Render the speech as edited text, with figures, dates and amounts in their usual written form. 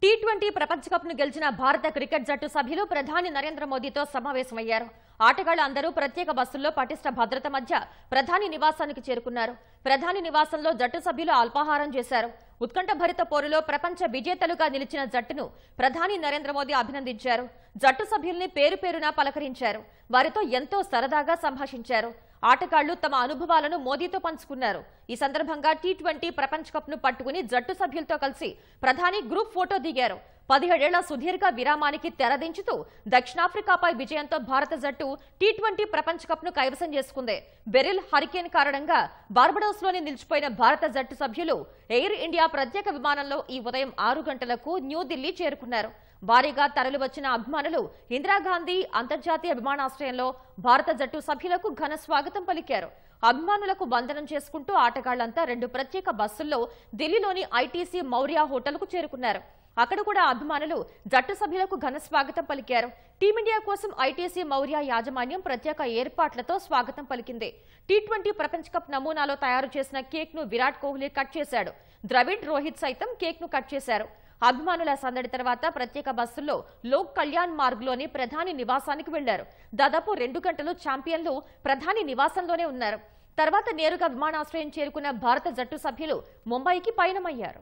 T20 ప్రపంచ cup ను గెలిచిన భారత క్రికెట్ జట్టు సభ్యులు ప్రధాని నరేంద్ర మోదీతో సమావేశమయ్యారు. ఆటగాళ్లు అందరూ ప్రత్యేక బస్సుల్లో పటిష్ట భద్రత మధ్య ప్రధాని నివాసానికి చేరుకున్నారు. ప్రధాని నివాసంలో జట్టు సభ్యులు అల్పాహారం చేశారు. ఉత్కంఠభరిత పోరులో ప్రపంచ విజేతలుగా నిలిచిన జట్టును ప్రధాని నరేంద్ర మోదీ అభినందించారు. జట్టు సభ్యుల్ని పేరు పేరున పలకరించారు. వారితో ఎంతో సరదాగా సంభాషించారు. ఆటగాళ్లు తమ అనుభవాలను మోదీతో పంచుకున్నారు. ఈ సందర్భంగా టీ20 ప్రపంచ కప్ ను పట్టుకుని జట్టు సభ్యులతో కలిసి ప్రధాని గ్రూప్ ఫోటో దిగారు. 17 ఏళ్ల సుదీర్ఘ విరామానికి తెరదించుతూ దక్షిణాఫ్రికాపై విజయంతో భారత జట్టు టీ20 ప్రపంచ కప్ ను కైవసం చేసుకుంది. బెరిల్ హరికేన్ కారణంగా బార్బడోస్ లోని నిలిచిపోయిన భారత జట్టు సభ్యులు ఎయిర్ ఇండియా ప్రత్యేక విమానంలో ఈ ఉదయం 6 గంటలకు న్యూఢిల్లీ చేరుకున్నారు. భారీగా తరలివచ్చిన అభిమానులు ఇందిరాగాంధీ అంతర్జాతీయ విమానాశ్రయంలో భారత జట్టు సభ్యులకు ఘన స్వాగతం పలికారు. అభిమానులకు వందనం చేసుకుంటూ ఆటగాళ్లంతా 2 ప్రత్యేక బస్సుల్లో ఢిల్లీలోని ఐటీసీ మౌర్య హోటల్కు చేరుకున్నారు. అక్కడ కూడా అభిమానులు జట్టు సభ్యులకు ఘన స్వాగతం పలికారు. టీమిండియా కోసం ఐటీసీ మౌర్య యాజమాన్యం ప్రత్యేక ఏర్పాట్లతో స్వాగతం పలికింది. టీ20 ప్రపంచ కప్ నమూనాలో తయారు చేసిన కేక్ ను విరాట్ కోహ్లీ కట్ చేశాడు. ద్రవిడ్, రోహిత్ సైతం కేక్ ను కట్ చేశారు. అభిమానుల సందడి తర్వాత ప్రత్యేక బస్సుల్లో లోక్ కళ్యాణ్ మార్గ్ లోని ప్రధాని నివాసానికి వెళ్లారు. దాదాపు 2 గంటలు ఛాంపియన్లు ప్రధాని నివాసంలోనే ఉన్నారు. తర్వాత నేరుగా విమానాశ్రయం చేరుకున్న భారత జట్టు సభ్యులు ముంబైకి పయనమయ్యారు.